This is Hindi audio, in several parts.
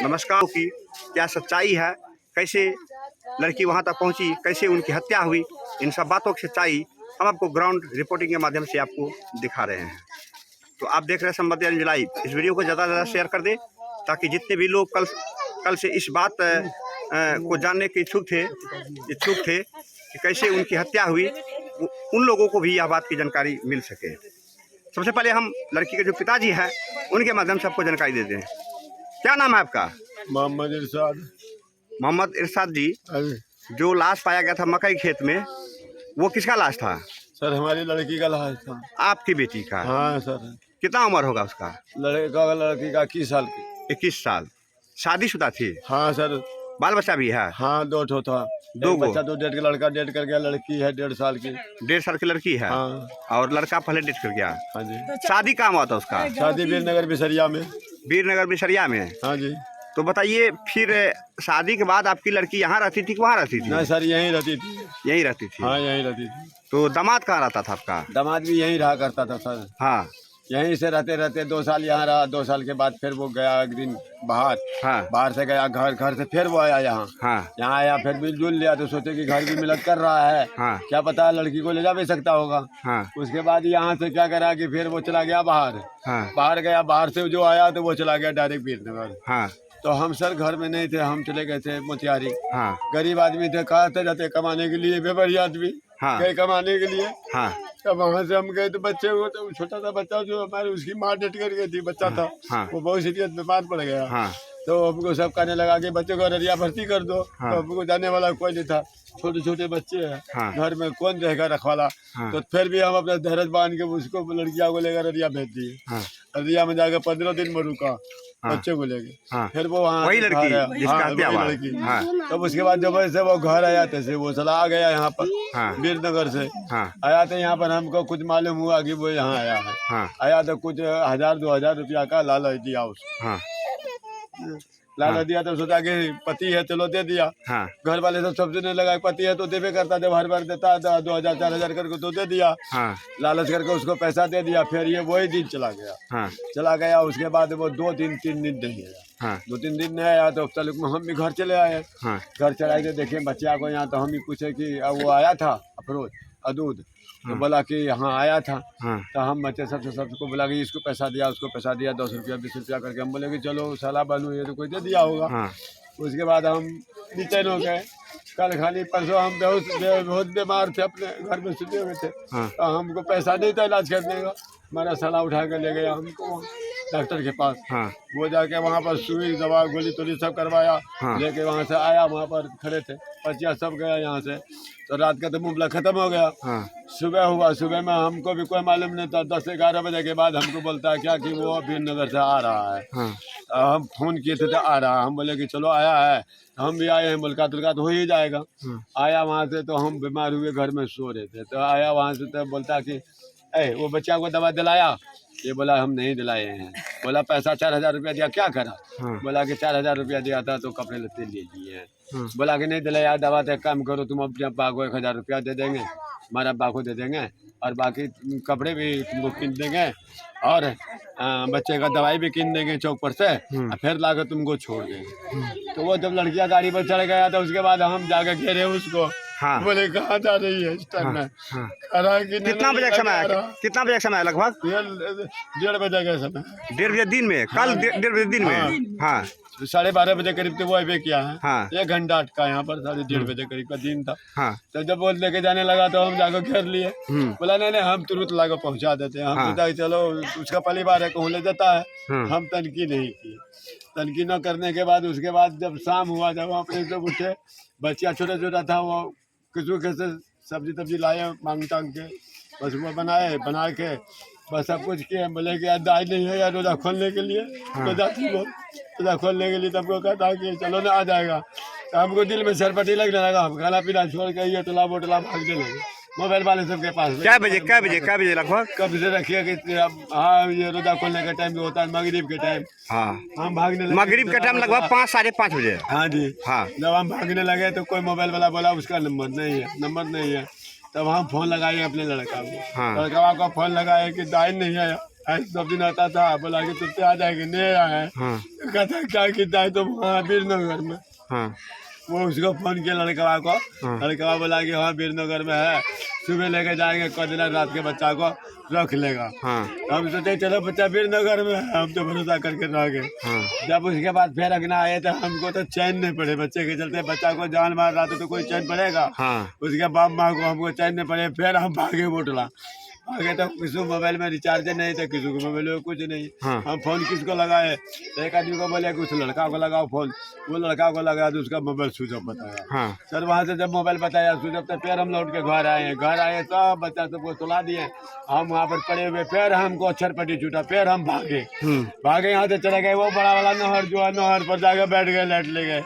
नमस्कार की क्या सच्चाई है, कैसे लड़की वहां तक पहुंची, कैसे उनकी हत्या हुई, इन सब बातों की सच्चाई हम आपको ग्राउंड रिपोर्टिंग के माध्यम से आपको दिखा रहे हैं। तो आप देख रहे हैं संवाददाता लाइव। इस वीडियो को ज़्यादा से ज़्यादा शेयर कर दें ताकि जितने भी लोग कल से इस बात को जानने के इच्छुक थे कि कैसे उनकी हत्या हुई, उन लोगों को भी यह बात की जानकारी मिल सके। सबसे पहले हम लड़की के जो पिताजी हैं उनके माध्यम से आपको जानकारी देते हैं। क्या नाम है आपका? मोहम्मद इरशाद। मोहम्मद इरशाद जी, जो लाश पाया गया था मकई खेत में, वो किसका लाश था? सर हमारी लड़की का लाश था। आपकी बेटी का? हाँ सर। कितना उम्र होगा उसका? लड़की का 21 साल की। 21 साल। शादीशुदा थी? हाँ सर। बाल बच्चा भी है? हाँ 2 ठो था। 2 बच्चा तो डेट का लड़का डेट कर गया, लड़की है 1.5 साल की। 1.5 साल की लड़की है? हाँ। और लड़का पहले डेट कर गया? हाँ जी। शादी कहाँ हुआ था उसका? शादी वीरनगर बिसरिया में। वीरनगर बिसरिया में? हाँ जी। तो बताइए, फिर शादी के बाद आपकी लड़की यहाँ रहती थी कि वहाँ रहती थी? नहीं सर, यहीं रहती थी। यहीं रहती थी? हाँ यहीं रहती थी। तो दामाद कहाँ रहता था आपका? दामाद भी यहीं रहा करता था सर। हाँ। यहीं से रहते रहते 2 साल यहाँ रहा। 2 साल के बाद फिर वो गया एक दिन बाहर। हाँ। बाहर से गया घर से फिर वो आया यहाँ। हाँ। यहाँ आया, फिर मिलजुल लिया तो सोचे कि घर भी मिलत कर रहा है। हाँ। क्या पता लड़की को ले जा भी सकता होगा। हाँ। उसके बाद यहाँ से क्या करा कि फिर वो चला गया बाहर। हाँ। बाहर गया, बाहर से जो आया तो वो चला गया डायरेक्ट वीरनगर। हाँ। तो हम सर घर में नहीं थे, हम चले गए थे मोतिहारी। हाँ। गरीब आदमी थे, कहाँ थे जाते कमाने के लिए, बेबड़ी आदमी। हाँ। गए कमाने के लिए। हाँ। तब वहाँ से हम गए तो बच्चे वो तो छोटा सा बच्चा जो हमारे उसकी माँ डेट कर गई थी, बच्चा था। हाँ। वो बहुत सीरियस बीमार पड़ गया। हाँ। तो हमको सब कहने लगा कि बच्चे को अररिया भर्ती कर दो। हाँ। तो हमको जाने वाला कोई नहीं था, छोटे छोटे बच्चे हैं। हाँ। घर में कौन रहेगा रखवाला। हाँ। तो फिर भी हम अपना धैर्य बांध के उसको लड़किया को लेकर अररिया भेज दिए। हाँ। अररिया में जाकर 15 दिन में रुका। हाँ। बच्चे को लेके। हाँ। फिर वो वहाँ वही लड़की जिसका हत्या हुआ? हाँ। तब उसके बाद जब वैसे वो घर आया तैसे वो चला आ गया यहाँ पर। हाँ। वीरनगर से। हाँ। आया तो यहाँ पर हमको कुछ मालूम हुआ कि वो यहाँ आया है। हाँ। आया तो कुछ 1000-2000 रुपया का लालच दिया उसको। हाँ। लालच दिया तो सोचा कि पति है चलो दे दिया। हाँ। घर वाले सब समझने लगा पति है तो देवे करता, जब हर बार देता 2000-4000 करके तो दे दिया। हाँ। लालच करके उसको पैसा दे दिया। फिर ये वही दिन चला गया। हाँ। चला गया, उसके बाद वो 2-3 दिन नहीं आया। हाँ। 2-3 दिन नहीं आया तो चलो हम भी घर चले आए। हाँ। घर चले आए देखे बच्चा को यहाँ, तो हम ही पूछे कि वो आया था अफरोज अदूद। तो बोला कि हाँ आया था। हाँ। तो हम बच्चे सबको बोला कि इसको पैसा दिया, उसको पैसा दिया, 10 रुपया 20 रुपया करके। हम बोले कि चलो साला बनू, ये तो कोई दे दिया होगा। हाँ। उसके बाद हम बेचैन हो गए। कल खाली परसों हम बहुत बीमार थे, अपने घर में सुते हुए थे। हाँ। तो हमको पैसा नहीं था इलाज करने का। हमारा साला उठा कर ले गया हमको डॉक्टर के पास। हाँ। वो जाके वहाँ पर सुई दवा गोली तोली सब करवाया। हाँ। लेके वहाँ से आया, वहाँ पर खड़े थे बच्चिया सब गया यहाँ से। तो रात का तो मुमला खत्म हो गया। हाँ। सुबह हुआ, सुबह में हमको भी कोई मालूम नहीं था। 10-11 बजे के बाद हमको बोलता है क्या कि वो वीरनगर से आ रहा है। हाँ। हम फोन किए थे तो आ रहा। हम बोले कि चलो आया है, हम भी आए हैं, मुलाकात हो ही जाएगा। आया वहाँ से तो हम बीमार हुए, घर में सो रहे थे। तो आया वहाँ से तो बोलता कि वो बच्चा को दवा दिलाया? ये बोला हम नहीं दिलाए हैं। बोला पैसा 4000 रुपया दिया, क्या करा? बोला कि 4000 रुपया दिया था तो कपड़े लत्ते ले लिए हैं। बोला कि नहीं दिलाया, दवा तो काम करो तुम, अपने अब्बा को 1000 रुपया दे देंगे, हमारे अब्बा को दे देंगे, और बाकी कपड़े भी तुमको किन देंगे, और बच्चे का दवाई भी किन देंगे चौक पर से, और फिर लाकर तुमको छोड़ देंगे। तो वो जब लड़कियां गाड़ी पर चढ़ गया तो उसके बाद हम जाकर घेरे उसको। हाँ। बोले कहाँ जा रही है इस टाइम में? हाँ। कितना बजे का समय है? कितना बजे का समय है लगभग? 1:30 बजे का समय। 1:30 बजे दिन में? कल 1:30 बजे दिन में? हाँ। 12:30 बजे करीब तो वो अबे किया है। हाँ। 1 घंटा अटका यहाँ पर, 1:30 बजे करीब का दिन था। हाँ। तो जब वो लेके जाने लगा तो हम जाकर घेर लिए। बोला नहीं हम तुरंत लाकर पहुँचा देते हैं। हम सोचा कि चलो उसका परिवार है, कहूँ ले जाता है। हम तनकी नहीं किए। तनकी न करने के बाद उसके बाद जब शाम हुआ, जब हम अपने से उठे, बच्चा छोटा छोटा था, वो किसी कैसे सब्जी तब्जी लाए मांग टांग के, बस वो बना के बस सब कुछ किए। बोले कि दाई नहीं है यार रोजा खोलने के लिए। रोजा खोलने के लिए तब को कहता कि चलो ना आ जाएगा। तो हमको दिल में सरपटी लगने लगा। हम खाना पीना छोड़ के ये टोला बोटला भागने लगे, मोबाइल वाले सबके पास। क्या बजे लगभग? कब से रखिए कि हाँ ये रोजा खोलने का टाइम होता है मगरिब के टाइम। हाँ। हम भागने लगे मगरिब के टाइम लगभग 5-5:30 बजे। हाँ जी। हाँ। जब हम भागने लगे तो कोई मोबाइल वाला बोला उसका नंबर नहीं है। तब हम फोन लगाए अपने लड़का को। हाँ। लड़का को फोन लगाए कि दाई नहीं आया, ऐसे सब दिन आता था, बोला कि तुझसे आ जाएंगे, नहीं आया है। हाँ कहता क्या कि दाई तो वहाँ वीरनगर में। हाँ वो उसको फोन किया लड़का को। हाँ। लड़का बोला कि हाँ वीरनगर में है, सुबह लेके जाएंगे, कल दिन रात के बच्चा को रख लेगा। हाँ हम सोचे चलो बच्चा वीरनगर में है, हम तो भरोसा करके रह गए। हाँ जब उसके बाद फिर अगना आए तो हमको तो चैन नहीं पड़े, बच्चे के चलते बच्चा को जान मार रहा था तो कोई चैन पड़ेगा। हाँ उसके बाप माँ को हमको चैन नहीं पड़े, फिर हम भागे मोटला। आगे तो किसी मोबाइल में रिचार्ज नहीं था, किसी को मोबाइल में कुछ नहीं। हाँ। हम फोन किसको लगाए, तो एक आदमी को बोले कि उस लड़का को लगाओ फोन, वो लड़का को लगाया तो उसका मोबाइल स्विच ऑफ बताया। हाँ सर वहाँ से जब मोबाइल बताया स्विच ऑफ, तो फिर हम लौट के घर आए। घर आए सब बच्चा सबको सुला दिए, हम वहाँ पर पड़े हुए, फिर हमको छरपटी छूटा, फिर हम भागे। भागे यहाँ से चले गए वो बड़ा वाला नहर जो है, नहर पर जाके बैठ गए, लेट ले गए।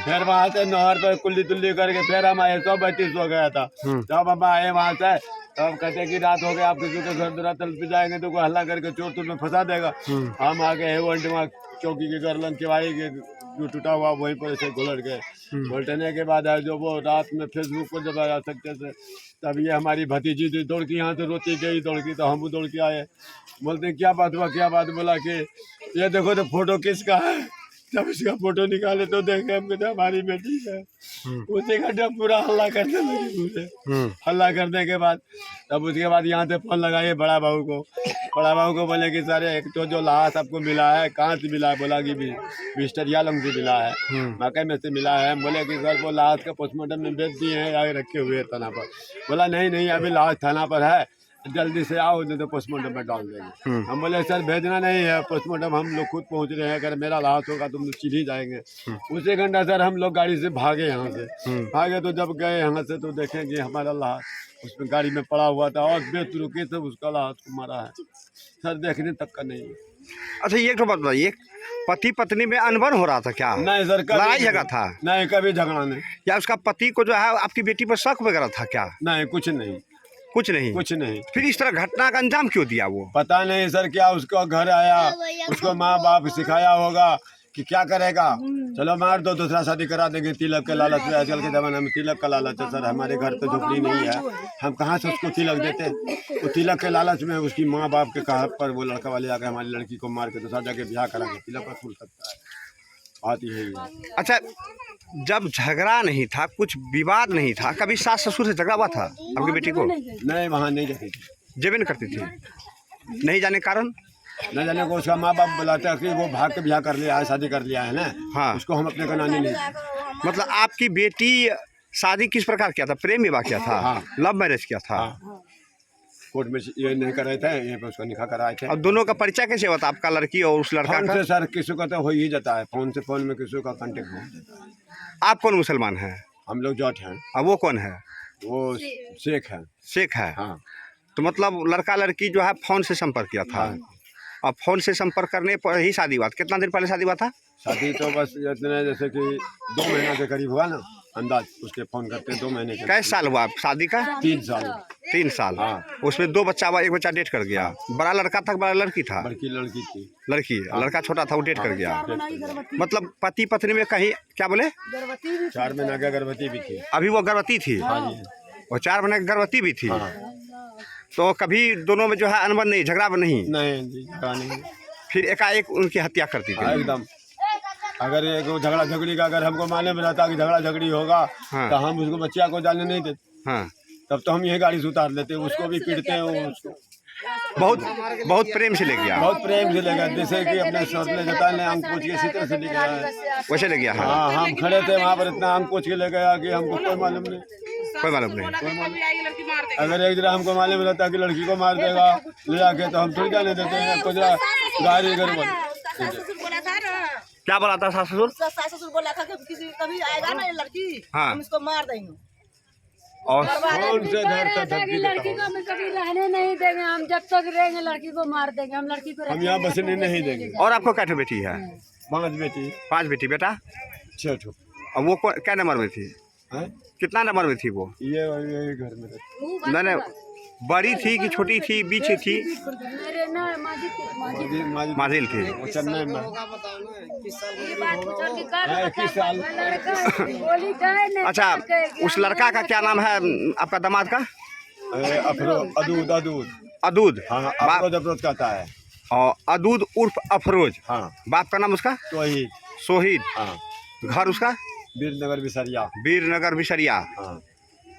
फिर वहाँ से नहर पर कुल्ली तुल्ली करके फिर हम आए, सब बच्चे सो गया था। जब हम आए वहाँ से तब कहते कि रात हो गया, आप किसी के घर दुरा तल पे जाएंगे तो कोई हल्ला करके चोर तुर में फंसा देगा। हम आगे वहाँ चौकी के गर्लन केवाड़ी के जो टूटा हुआ वहीं पर ऐसे घुलट गए। घुलटने के बाद है जो वो रात में फेसबुक पर जब आ सकते थे, तब ये हमारी भतीजी थी दौड़ की यहाँ से रोती गई, दौड़ की, तो हम दौड़ के आए। बोलते क्या बात हुआ, क्या बात, बोला कि ये देखो तो फोटो किसका है। जब इसका फोटो निकाले तो देखे हम कहते हमारी बेटी है। उसी घंटे पूरा हल्ला करने लगे मुझे। हल्ला करने के बाद तब उसके बाद यहाँ से फोन लगाए बड़ा बहू को। बड़ा बहू को बोले कि सर एक तो जो लाश आपको मिला है कहाँ से मिला है, बोला कि बिस्टरिया लंग से मिला है, मकई में से मिला है। बोले कि सर वो लाश का पोस्टमार्टम में भेज दिए हैं, आगे रखे हुए थाना पर। बोला नहीं नहीं अभी लाश थाना पर है, जल्दी से आओ नहीं तो पोस्टमार्टम में डाल देंगे। हम बोले सर भेजना नहीं है पोस्टमार्टम, हम लोग खुद पहुंच रहे हैं, अगर मेरा लाश होगा तो हम सीधे जाएंगे। उसी घंटा सर हम लोग गाड़ी से भागे यहाँ से। भागे तो जब गए यहाँ से तो देखें कि हमारा लाश उसमें गाड़ी में पड़ा हुआ था और बेतुके से उसका लाश को मारा है। सर देखने तक का नहीं। अच्छा ये तो बात बताइए, पति पत्नी में अनबन हो रहा था क्या? नहीं सर, लड़ाई झगड़ा था? नहीं कभी झगड़ा नहीं। या उसका पति को जो है आपकी बेटी पर शक वगैरह था क्या? नहीं कुछ नहीं, कुछ नहीं, कुछ नहीं। फिर इस तरह घटना का अंजाम क्यों दिया वो? पता नहीं सर, क्या उसको घर आया, उसको माँ बाप सिखाया होगा कि क्या करेगा, चलो मार दो दूसरा शादी करा देंगे, तिलक के लालच में। आजकल के जमाने में तिलक का लालच है सर, हमारे घर तो झोपड़ी नहीं है, हम कहाँ से उसको तिलक देते। वो तिलक के लालच में उसकी माँ बाप के कहा पर वो लड़का वाले आकर हमारी लड़की को मार के दूसरा जाके ब्याह करा के तिलक पर फूल सकता है। बात यही है। अच्छा जब झगड़ा नहीं था, कुछ विवाद नहीं था, कभी सास ससुर से झगड़ा हुआ था आपकी बेटी को? नहीं वहाँ नहीं जाती थी, जेबे नहीं करती थी, नहीं जाने कारण? न जाने को उसका माँ बाप बुलाते कि वो भाग के ब्याह कर लिया है, शादी कर लिया है ना। हाँ उसको हम अपने कनाने नहीं। मतलब आपकी बेटी शादी किस प्रकार किया था? प्रेम विवाह किया था? हाँ। लव मैरिज किया था? हाँ। कोर्ट में ये नहीं कर रहे थे, यहीं पे उसका निकाह कराए थे। और दोनों का परिचय कैसे हुआ था, आपका लड़की और उस लड़का का? से सर किसी का तो हो ही जाता है, फोन से फोन में किसी का कांटेक्ट हो जाता है। आप कौन मुसलमान हैं? हम लोग जाट हैं। और वो कौन है? वो शेख है। शेख है। हाँ। तो मतलब लड़का लड़की जो है फोन से संपर्क किया था। हाँ। और फोन से संपर्क करने पर ही शादी हुआ? कितना दिन पहले शादी हुआ था? शादी तो बस इतने जैसे कि 2 महीना के करीब हुआ ना, अंदाज उसके फोन करते हैं 2 महीने के। कैसे साल हुआ शादी का? 3 साल। 3 साल। हाँ। उसमें 2 बच्चा हुआ, 1 बच्चा डेट कर गया। बड़ा लड़का था, बड़ा लड़की था? बड़की लड़की थी। लड़की। लड़का छोटा था, वो डेट कर गया। मतलब पति पत्नी में कहीं क्या बोले? 4 महीना की गर्भवती भी थी। अभी वो गर्भवती थी? और 4 महीने की गर्भवती भी थी। तो कभी दोनों में जो है अनबन नहीं, झगड़ा नहीं? नहीं। फिर एकाएक उनकी हत्या कर दी गई? एकदम। अगर एक झगड़ा झगड़ी का अगर हमको मालूम रहता कि झगड़ा झगड़ी होगा, तो हम उसको बच्चिया को जाने नहीं देते। हाँ। तब तो हम यही गाड़ी से उतार लेते, उसको भी पीटते हैं। उसको बहुत प्रेम से ले गया। बहुत प्रेम से ले गया, जैसे कि अपने सौत ले जाता है, आंख पूछ के इसी तरह से ले गया है। वैसे ले गया? हाँ हम खड़े थे वहाँ पर, इतना आंख पूछ के ले गया कि हमको कोई मालूम नहीं। कोई मालूम नहीं। अगर एक जरा हमको मालूम रहता कि लड़की को मार देगा ले जाके, तो हम थोड़ी जाने देते हैं। कुछ गाड़ी क्या बोला था सास ससुर? सास ससुर बोला था कि कभी आएगा ना ये लड़की, हम इसको मार देंगे। और कौन से घर का धमकी लड़की को हम कभी रहने नहीं देंगे, हम जब तक रहेंगे लड़की को मार देंगे, हम लड़की को हम यहाँ बसने नहीं देंगे। और आपको क्या बेटी है? 5 बेटी। 5 बेटी। बेटा 6। और वो क्या नंबर में थी? कितना नंबर में थी वो? ये घर में रहती। मैंने बड़ी थी कि छोटी थी, बीच थी? माजिल थी। अच्छा उस लड़का का क्या नाम है आपका दामाद का? अदूद अदूद अदूद। हाँ, बाप अफरोज अफरोज कहता है। और अदूद उर्फ अफरोज। हाँ, बाप का नाम उसका तोहीद। सोहिद। हाँ, घर उसका वीरनगर बिसरिया। वीरनगर बिशरिया। हाँ,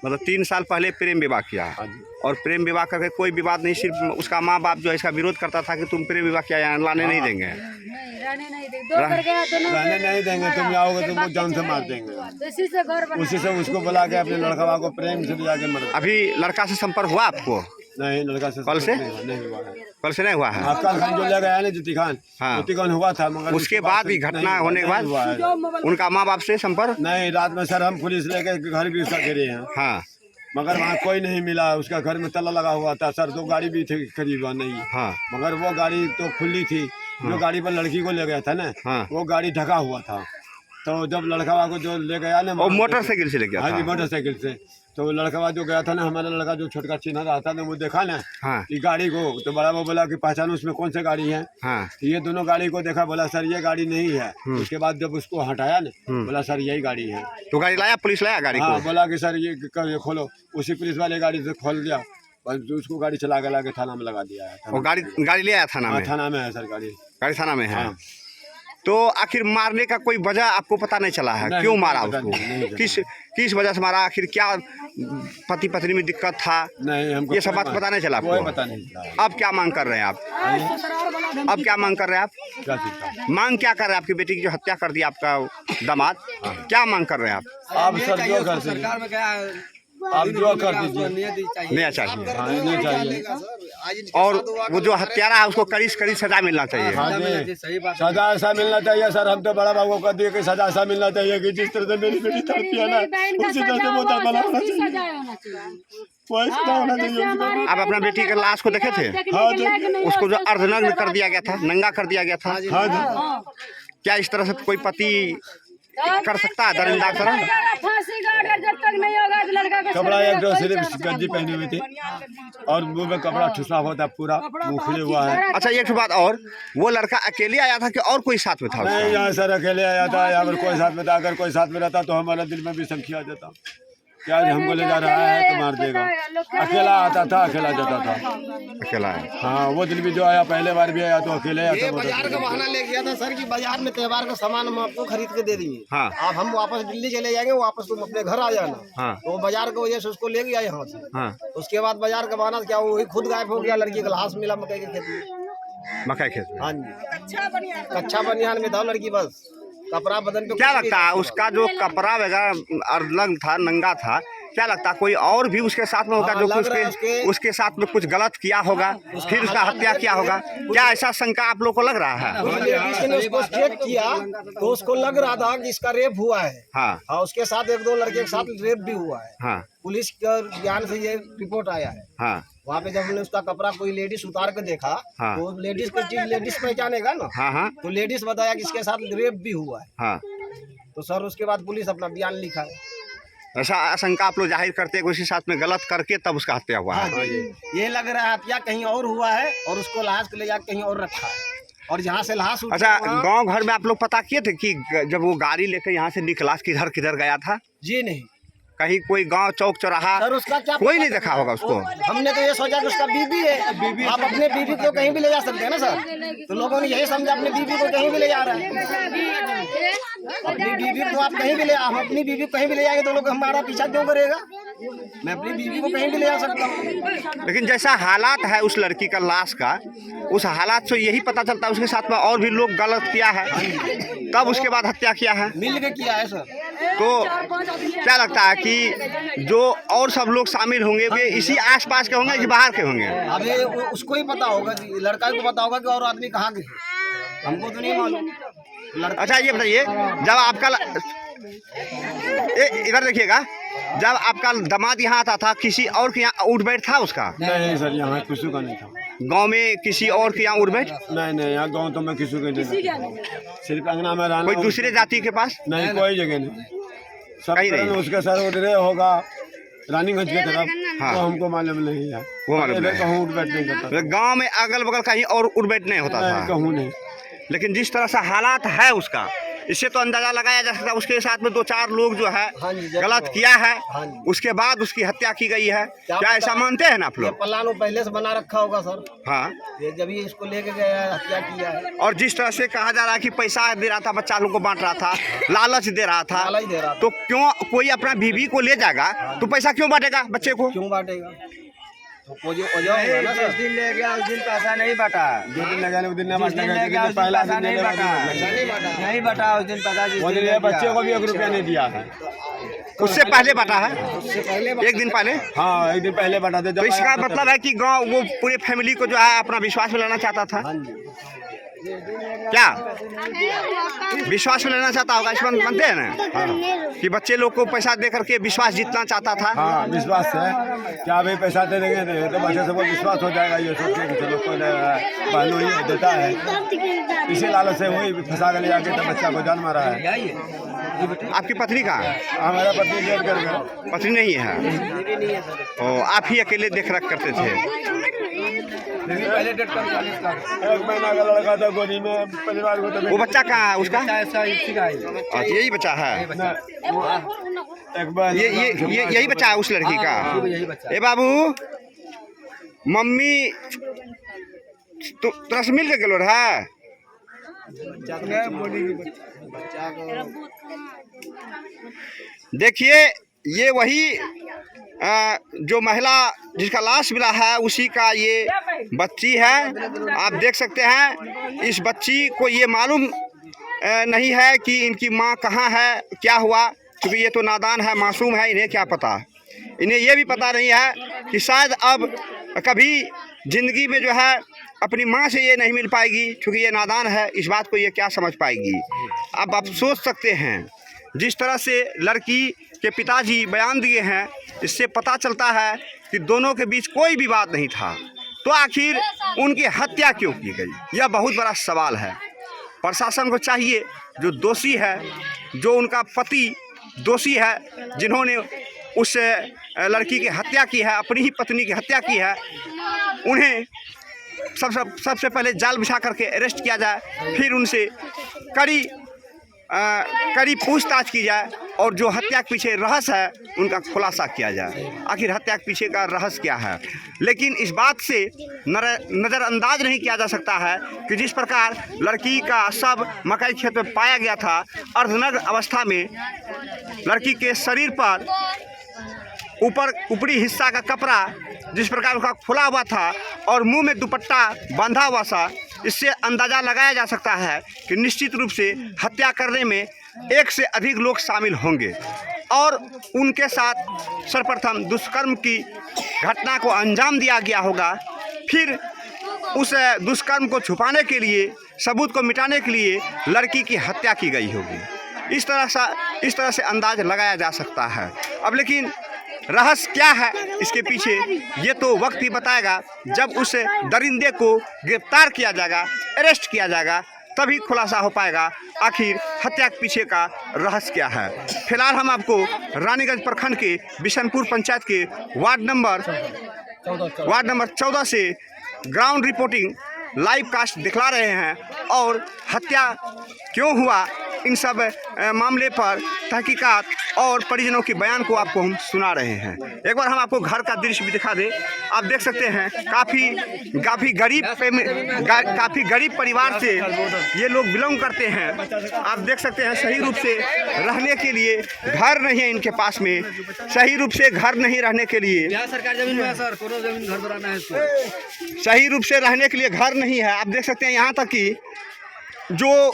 मतलब 3 साल पहले प्रेम विवाह किया। हाँ जी। और प्रेम विवाह करके कोई विवाद नहीं, सिर्फ उसका माँ बाप जो है इसका विरोध करता था कि तुम प्रेम विवाह किया, यहाँ लाने नहीं देंगे। नहीं रहने नहीं देंगे, दो कर गया दोनों रहने नहीं देंगे, तुम आओगे तुमको जान से मार देंगे। उसी से घर बना। उसी से उसको बुला के अपने लड़का को प्रेम से लिया के मर। अभी लड़का से संपर्क हुआ आपको? नहीं, लड़का से कल से? नहीं हुआ है। कल से नहीं हुआ है? कल खान जो ले गया ना ज्योति खान, हाँ। ज्योति खान हुआ था, मगर उसके बाद भी घटना होने के बाद उनका माँ बाप से संपर्क नहीं। रात में सर हम पुलिस लेके घर भी उसका गिरे हैं, हाँ मगर वहाँ कोई नहीं मिला। उसका घर में ताला लगा हुआ था सर, 2 गाड़ी भी थी करीब नहीं, हाँ मगर वो गाड़ी तो खुली थी। जो गाड़ी पर लड़की को ले गया था ना, हाँ। वो गाड़ी ढका हुआ था। तो जब लड़का को जो ले गया ना, और मोटरसाइकिल से ले गया हाँ जी, था? मोटरसाइकिल से। तो लड़का जो गया था ना, हमारा लड़का जो छोटका चिन्ह रहता ना, वो देखा ना हाँ कि गाड़ी को, तो बड़ा वो बोला कि पहचानो उसमें कौन सा गाड़ी है। हाँ तो ये दोनों गाड़ी को देखा, बोला सर ये गाड़ी नहीं है। उसके बाद जब उसको हटाया ना, बोला सर यही गाड़ी है। तो गाड़ी लाया, पुलिस लाया गाड़ी हाँ, को? बोला कि सर ये खोलो। उसी पुलिस वाले गाड़ी से खोल दिया, बस उसको गाड़ी चला के थाना में लगा दिया है। और गाड़ी ले आया थाना में? थाना में है सर गाड़ी। गाड़ी थाना में है। हाँ। तो आखिर मारने का कोई वजह आपको पता नहीं चला है? नहीं, क्यों मारा पता उसको? नहीं, किस वजह से मारा? आखिर क्या पति पत्नी में दिक्कत था? नहीं, हमको ये सब बात पता नहीं चला कोई आपको? पता नहीं चला। अब क्या मांग कर रहे हैं आप? अब क्या मांग कर रहे हैं आप? क्या चीज़ का? मांग क्या कर रहे हैं? आपकी बेटी की जो हत्या कर दी आपका दामाद, क्या मांग कर रहे हैं आप? आप सर जो कर दीजिए, आप जो कर दीजिए। नहीं चाहिए। हाँ, नहीं चाहिए। और वो जो हत्यारा है उसको कड़ी से कड़ी सजा मिलना चाहिए। हाँ जी, सजा ऐसा मिलना चाहिए सर। हम तो बड़ा बाबू को दिए कि सजा ऐसा मिलना चाहिए कि जिस तरह से मेरी बेटी तड़पी है ना, उसी तरह से वो तड़पना होना चाहिए। वही सजा होना चाहिए उसको। आप अपना बेटी के लाश को देखे थे? हाँ जी। उसको जो अर्धनग्न कर दिया गया था, नंगा कर दिया गया था, हाँ जी। क्या इस तरह से कोई पति कर सकता है दरिंदा तरह? फांसी का ऑर्डर जब तक नहीं होगा तो लड़का को कपड़ा एक जो सिर्फ गंजी पहनी हुई थी और मुंह में कपड़ा ठुसा हुआ था, पूरा मुंह खुले हुआ है। अच्छा, एक बात और, वो लड़का अकेले आया था कि और कोई साथ में था उसका? नहीं, यहाँ सर अकेले आया था। अगर कोई साथ में था, अगर कोई साथ में रहता तो हमारा दिल में भी संख्या आ जाता, क्या हमको ले जा रहा है तो मार देगा। अकेला आता था, अकेला जाता था, अकेला है। हाँ, वो दिन भी जो आया, पहले बार भी आया तो अकेले आया था। बाजार का बहाना ले गया था सर कि बाजार में त्योहार का सामान हम आपको खरीद के दे देंगे। हाँ। अब हम वापस दिल्ली चले जाएंगे, वापस तुम अपने घर आ जाना। हाँ। तो बाजार की वजह से उसको ले गया यहाँ से। हाँ। उसके बाद बाजार का बहाना क्या, वही खुद गायब हो गया। लड़की का लाश मिला मकई के खेत में। मकई खेत में? हाँ जी, कच्चा बनियान में था लड़की, बस कपड़ा बदन पे। क्या लगता है उसका जो कपड़ा वगैरह अर्धनग्न था, नंगा था, क्या लगता है कोई और भी उसके साथ में होगा जो कि उसके साथ में कुछ गलत किया होगा, फिर उसका हत्या किया होगा? क्या ऐसा शंका आप लोग को लग रहा है? किसी ने उसको चेक किया तो उसको लग रहा था कि इसका रेप हुआ है। हाँ हाँ, उसके साथ 1-2 लड़के के साथ रेप भी हुआ है। हाँ पुलिस के ज्ञान से ये रिपोर्ट आया है। हाँ वहाँ पे जब हमने उसका कपड़ा कोई लेडीज उतार के देखा, हाँ। तो लेडीज की चीज लेडीज पहचानेगा ना। हाँ हाँ तो लेडीज बताया कि इसके साथ रेप भी हुआ है। हाँ। तो सर उसके बाद पुलिस अपना बयान लिखा है। ऐसा आशंका आप लोग जाहिर करते हैं कि उसी साथ में गलत करके तब उसका हत्या हुआ है? हाँ, ये लग रहा है हत्या कहीं और हुआ है और उसको लाश के ले जाकर कहीं और रखा है, और जहाँ से लाश उठा अच्छा, वहाँ- गांव घर में आप लोग पता किए थे कि जब वो गाड़ी लेकर यहाँ से निकला किधर किधर गया था? जी नहीं कहीं कोई गांव चौक चौराहा सर, उसका क्या कोई नहीं देखा होगा उसको? हमने तो ये सोचा कि उसका बीबी है। आप अपने बीबी को कहीं भी ले जा सकते हैं ना सर। तो लोगों ने यही समझा अपने बीबी को कहीं भी ले जा रहा है। अपनी बीबी को आप कहीं भी ले, हम अपनी बीबी को कहीं भी ले जाएंगे तो लोग हमारा पीछा क्यों करेगा? मैं अपनी बीबी को कहीं भी ले जा सकता हूँ। लेकिन जैसा हालात है उस लड़की का लाश का, उस हालात से यही पता चलता है उसके साथ में और भी लोग गलत किया है, तब उसके बाद हत्या किया है। मिल के किया है सर। तो क्या लगता है कि जो और सब लोग शामिल होंगे वे इसी आसपास के होंगे कि बाहर के होंगे? अब ये उसको ही पता होगा, लड़का को पता होगा कि और आदमी कहाँ के, हमको तो नहीं मालूम। अच्छा, ये बताइए, जब आपका इधर देखिएगा, जब आपका दामाद यहाँ आता था किसी और के यहाँ उठ बैठ था उसका? नहीं सर, यहाँ किसी का नहीं था। गांव में किसी और के यहाँ उठ बैठ? नहीं, यहाँ गाँव तो मैं किसी के नहीं, सिर्फ अंगना में रहना। कोई दूसरे जाति के पास? नहीं, कोई जगह नहीं, सब कहीं नहीं। उसके सर उठ रहे होगा रानीगंज की तरफ। हाँ। तो हमको मालूम नहीं है, वो मालूम नहीं। कहूँ उठ बैठ नहीं करता, गांव में अगल बगल कहीं और उठ बैठ नहीं होता था? कहूँ नहीं। लेकिन जिस तरह से हालात है उसका, इससे तो अंदाजा लगाया जा सकता है उसके साथ में 2-4 लोग जो है हाँ जी, जरूर। गलत किया है, हाँ जी। उसके बाद उसकी हत्या की गई है। क्या ऐसा मानते हैं ना आप ये लोग? प्लान वो पहले से बना रखा होगा सर, हाँ। ये जब ये इसको लेके गया है, हत्या किया है, और जिस तरह से कहा जा रहा है कि पैसा दे रहा था, बच्चा लोग को बांट रहा था, लालच दे रहा था, लालच दे रहा था। तो क्यों कोई अपना बीवी को ले जाएगा तो पैसा क्यों बांटेगा बच्चे को? क्यों बांटेगा? तो वजह होगा ना सर। दिन ले गया उस दिन पैसा नहीं बटा, जो दिन लगा उस दिन जिस दिन ले गया उस दिन पैसा नहीं बटा, नहीं बटा उस दिन पैसा। जिस वो दिन दिन ले ये गया। बच्चे को भी 1 रुपया नहीं दिया है। उससे पहले बांटा है, उससे पहले 1 दिन पहले। हाँ 1 दिन पहले बता दे। तो इसका मतलब है कि गांव वो पूरे फैमिली को जो है अपना विश्वास में लेना चाहता था। हाँ जी, क्या विश्वास में लेना चाहता होगा, इस बात मानते हैं ना कि बच्चे लोग को पैसा दे करके विश्वास जीतना चाहता था। हाँ विश्वास है, क्या भाई पैसा दे देंगे तो बच्चे से वो विश्वास हो जाएगा, ये सोच के चलो कोई बहनों ही देता है, इसी लालच से वही फंसा कर ले आके तो बच्चा को जान मारा है। आपकी पत्नी कहाँ है? हमारा पत्नी जेल कर गया। पत्नी नहीं है, मेरी नहीं है सर। ओ आप ही अकेले देख रख करते थे। पहले डेट का 40 का 1 महीना का लड़का था गोदी में, परिवार को तो वो बच्चा कहाँ है उसका? ऐसा इसी का है। अच्छा, यही बच्चा है। एक बार ये यही बच्चा है उस लड़की का। यही बच्चा। ए बाबू, मम्मी तो तरह से मिल के गलो है। देखिए ये वही जो महिला जिसका लाश मिला है उसी का ये बच्ची है। आप देख सकते हैं इस बच्ची को ये मालूम नहीं है कि इनकी माँ कहाँ है, क्या हुआ, क्योंकि ये तो नादान है, मासूम है, इन्हें क्या पता। इन्हें ये भी पता नहीं है कि शायद अब कभी ज़िंदगी में जो है अपनी माँ से ये नहीं मिल पाएगी, क्योंकि ये नादान है, इस बात को ये क्या समझ पाएगी। अब आप सोच सकते हैं जिस तरह से लड़की के पिताजी बयान दिए हैं, इससे पता चलता है कि दोनों के बीच कोई विवाद नहीं था, तो आखिर उनकी हत्या क्यों की गई, यह बहुत बड़ा सवाल है। प्रशासन को चाहिए, जो दोषी है, जो उनका पति दोषी है, जिन्होंने उस लड़की की हत्या की है, अपनी ही पत्नी की हत्या की है, उन्हें सबसे पहले जाल बिछा करके अरेस्ट किया जाए, फिर उनसे कड़ी पूछताछ की जाए और जो हत्या के पीछे रहस्य है उनका खुलासा किया जाए, आखिर हत्या के पीछे का रहस्य क्या है। लेकिन इस बात से नज़रअंदाज नहीं किया जा सकता है कि जिस प्रकार लड़की का शव मकई खेत में पाया गया था, अर्धनग्न अवस्था में, लड़की के शरीर पर ऊपरी हिस्सा का कपड़ा जिस प्रकार उसका खुला हुआ था और मुंह में दुपट्टा बांधा हुआ था, इससे अंदाज़ा लगाया जा सकता है कि निश्चित रूप से हत्या करने में 1 से अधिक लोग शामिल होंगे और उनके साथ सर्वप्रथम दुष्कर्म की घटना को अंजाम दिया गया होगा। फिर उस दुष्कर्म को छुपाने के लिए, सबूत को मिटाने के लिए लड़की की हत्या की गई होगी। इस तरह से अंदाज लगाया जा सकता है। अब लेकिन रहस्य क्या है इसके पीछे, ये तो वक्त ही बताएगा। जब उस दरिंदे को गिरफ्तार किया जाएगा, अरेस्ट किया जाएगा, तभी खुलासा हो पाएगा आखिर हत्या के पीछे का रहस्य क्या है। फिलहाल हम आपको रानीगंज प्रखंड के बिशनपुर पंचायत के वार्ड नंबर 14 से ग्राउंड रिपोर्टिंग लाइव कास्ट दिखला रहे हैं और हत्या क्यों हुआ, इन सब मामले पर तहकीकात और परिजनों के बयान को आपको हम सुना रहे हैं। एक बार हम आपको घर का दृश्य भी दिखा दें। आप देख सकते हैं काफ़ी गरीब परिवार से ये लोग बिलोंग करते हैं। आप देख सकते हैं सही रूप से रहने के लिए घर नहीं है इनके पास में, सही रूप से घर नहीं रहने के लिए, सरकार जमीन में है सर, कोनो जमीन घर बनाना है इसको। सही रूप से रहने के लिए घर नहीं है। आप देख सकते हैं यहाँ तक कि जो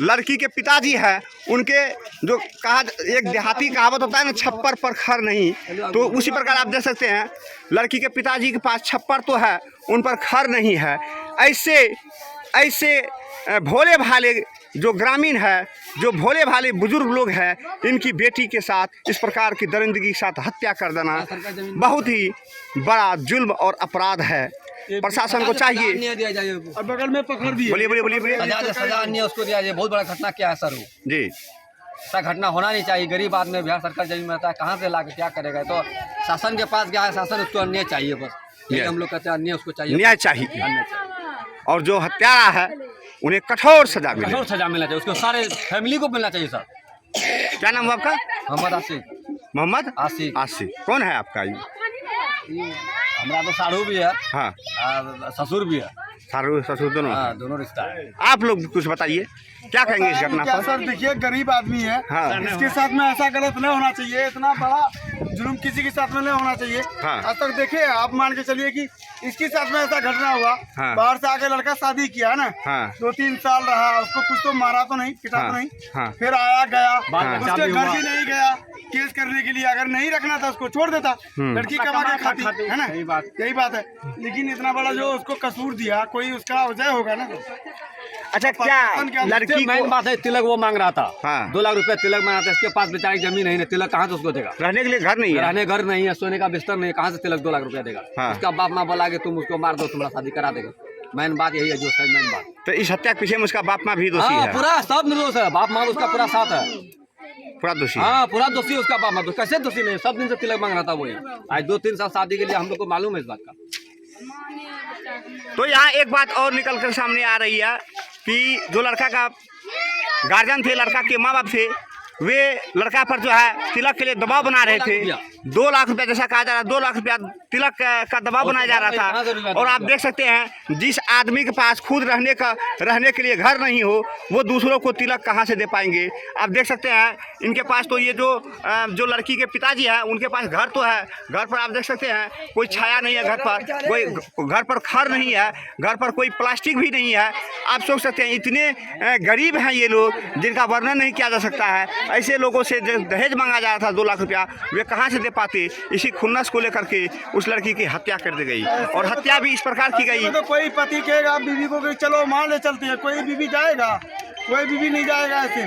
लड़की के पिताजी है, उनके जो एक देहाती कहावत होता है ना, छप्पर पर खर नहीं, तो उसी प्रकार आप देख सकते हैं लड़की के पिताजी के पास छप्पर तो है, उन पर खर नहीं है। ऐसे भोले भाले जो ग्रामीण है, जो भोले भाले बुजुर्ग लोग हैं, इनकी बेटी के साथ इस प्रकार की दरिंदगी के साथ हत्या कर देना बहुत ही बड़ा जुल्म और अपराध है। प्रशासन को चाहिए, दिया जाए और बगल में पकड़ दिए। बोलिए। सजा अन्य उसको दिया जाए। बहुत बड़ा घटना क्या है सर, वो जी ऐसा घटना होना नहीं चाहिए। गरीब आदमी बिहार सरकार जमीन में रहता है, कहाँ से लाके क्या करेगा। तो शासन के पास गया है, शासन उसको अन्याय चाहिए, बस यही हम लोग कहते हैं, अन्याय उसको चाहिए, न्याय चाहिए। और जो हत्यारा है उन्हें कठोर सजा मिले। कठोर सजा मिलना चाहिए, उसको सारे फैमिली को मिलना चाहिए सर। क्या नाम हुआ आपका? मोहम्मद आसिफ। मोहम्मद आसिफ। आसिफ। कौन है आपका? हमारा तो साढ़ू भी है, हाँ, ससुर भी है। सारू ससुर दोनों? हाँ, दोनों रिश्ता है। आप लोग कुछ बताइए, क्या कहेंगे इस घटना क्या पर? सर, देखिए गरीब आदमी है, हाँ। इसके साथ में ऐसा गलत नहीं होना चाहिए, इतना बड़ा जुल्म किसी के साथ में नहीं होना चाहिए। हाँ। आज तक देखिए, आप मान के चलिए कि इसके साथ में ऐसा घटना हुआ, हाँ। बाहर से आके लड़का शादी किया है ना, हाँ। 2-3 साल रहा, उसको कुछ तो मारा तो नहीं, पिटा हाँ। तो नहीं, हाँ। फिर आया गया, हाँ। उसके घर भी नहीं गया केस करने के लिए। अगर नहीं रखना था उसको छोड़ देता, लड़की कमा के खाती है ना, यही बात है। लेकिन इतना बड़ा जो उसको कसूर दिया, कोई उसका वजह होगा ना। अच्छा, क्या लड़की मेन को बात है, तिलक वो मांग रहा था। हाँ। 2 लाख रुपए तिलक मांगा था। इसके पास बेचारी जमीन नहीं है, तिलक कहाँ से उसको देगा? रहने के लिए घर नहीं है? रहने घर नहीं है, सोने का बिस्तर नहीं है, कहाँ से तिलक 2 लाख रुपया देगा? हाँ। उसका बाप माँ बोला कि तुम उसको मार दो, तुम्हारा शादी करा देगा। मेन बात यही है, जो सही मेन बात। तो इस हत्या के पीछे में उसका बाप माँ भी दोषी हाँ, है? पूरा सब निर्दोष है, बाप माँ उसका पूरा साथ है। पूरा दोषी है? हाँ, पूरा दोषी है उसका बाप माँ। कैसे दोषी नहीं? सब दिन से तिलक मांग रहा था वो। आज 2-3 साल शादी के लिए हम लोग को मालूम है इस बात का। तो यहाँ एक बात और निकल कर सामने आ रही है कि जो लड़का का गार्जियन थे, लड़का के माँ बाप थे, वे लड़का पर जो है तिलक के लिए दबाव बना रहे थे। 2 लाख रुपया जैसा कहा जा रहा है, 2 लाख रुपया तिलक का दबाव बनाया जा रहा था। और आप देख सकते हैं, जिस आदमी के पास खुद रहने के लिए घर नहीं हो, वो दूसरों को तिलक कहाँ से दे पाएंगे? आप देख सकते हैं, इनके पास तो ये जो लड़की के पिताजी हैं, उनके पास घर तो है, घर पर आप देख सकते हैं कोई छाया नहीं है, घर पर कोई घर पर खर नहीं है, घर पर कोई प्लास्टिक भी नहीं है। आप सोच सकते हैं, इतने गरीब हैं ये लोग जिनका वर्णन नहीं किया जा सकता है। ऐसे लोगों से दहेज मांगा जा रहा था 2 लाख रुपया, वे कहाँ से दे पाते? इसी खुन्नस को लेकर के उस लड़की की हत्या कर दी गई, और हत्या भी इस प्रकार की गई। तो कोई पति कहेगा बीवी को कि चलो मान ले चलते हैं, कोई बीवी जाएगा? कोई बीवी नहीं जाएगा ऐसे।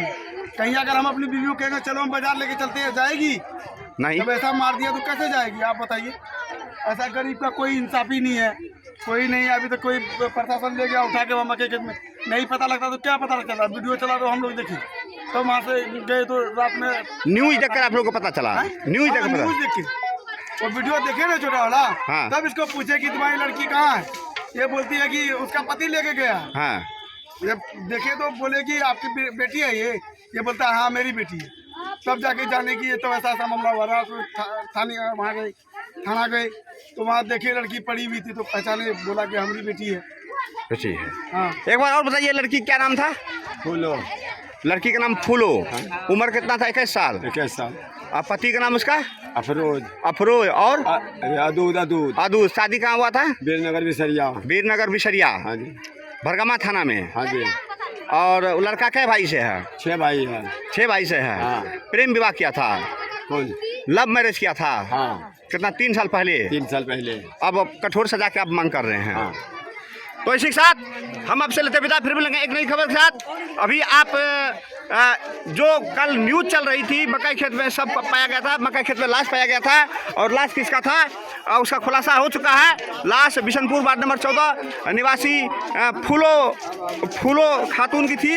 कहीं अगर हम अपनी बीवी को कहेंगे चलो हम बाजार लेके चलते हैं, जाएगी नहीं। जब ऐसा मार दिया तो कैसे जाएगी? आप बताइए। ऐसा गरीब का कोई इंसाफी नहीं है, कोई नहीं है। अभी तक कोई प्रशासन ले गया उठा के वहाँ के खेत में, नहीं पता लगता तो क्या पता चला? वीडियो चला तो हम लोग देखे, तो वहाँ से गए तो रात में न्यूज देखकर आप लोगों को पता चला? न्यूज देखकर न्यूज देखे, वो वीडियो देखे ना छोटा वाला। हाँ। तब इसको पूछे कि तुम्हारी लड़की कहाँ है, ये बोलती है कि उसका पति लेके गया। हाँ। जब देखे तो बोले कि आपकी बेटी है ये बोलता है हाँ मेरी बेटी है। तब जाके जाने की ये तो ऐसा मामला हुआ रहा। तो थाने वहाँ गए, थाना गए तो वहाँ देखे लड़की पड़ी हुई थी, तो पहचाने, बोला कि हमारी बेटी है। बेटी है। हाँ। एक बार और बताइए, लड़की क्या नाम था? फूलो। लड़की का नाम फूलो। उम्र कितना था? 21 साल। 21 साल। और पति का नाम उसका? अफरोज। अफरोज। और अदूद। अदूद। शादी कहाँ हुआ था? वीरनगर बिसरिया। वीरनगर बिसरिया। हाँ जी। भरगमा थाना में। हाँ जी। और लड़का कै भाई से है? 6 भाई है। 6 भाई से है। हाँ। प्रेम विवाह किया था? कौन? लव मैरिज किया था? हाँ। कितना? 3 साल पहले। 3 साल पहले। अब कठोर सजा के आप मांग कर रहे हैं। हाँ। तो इसी के साथ हम आपसे लेते विदा, फिर मिलेंगे एक नई खबर के साथ। अभी आप जो कल न्यूज चल रही थी, मकई खेत में सब पाया गया था, मकई खेत में लाश पाया गया था, और लाश किसका था उसका खुलासा हो चुका है। लाश बिशनपुर वार्ड नंबर 14 निवासी फूलो खातून की थी,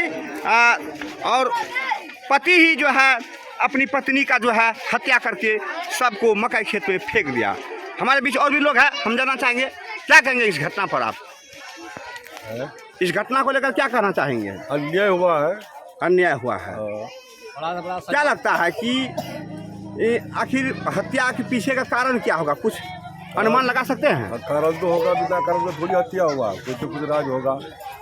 और पति ही जो है अपनी पत्नी का जो है हत्या करके सबको मकई खेत में फेंक दिया। हमारे बीच और भी लोग हैं, हम जानना चाहेंगे क्या कहेंगे इस घटना पर। आप इस घटना को लेकर क्या कहना चाहेंगे? अन्याय हुआ है। अन्याय हुआ है। क्या लगता है कि आखिर हत्या के पीछे का कारण क्या होगा? कुछ अनुमान लगा सकते हैं? कारण तो होगा, बिना कारण तो थोड़ी हत्या हुआ, कुछ तो कुछ राज होगा।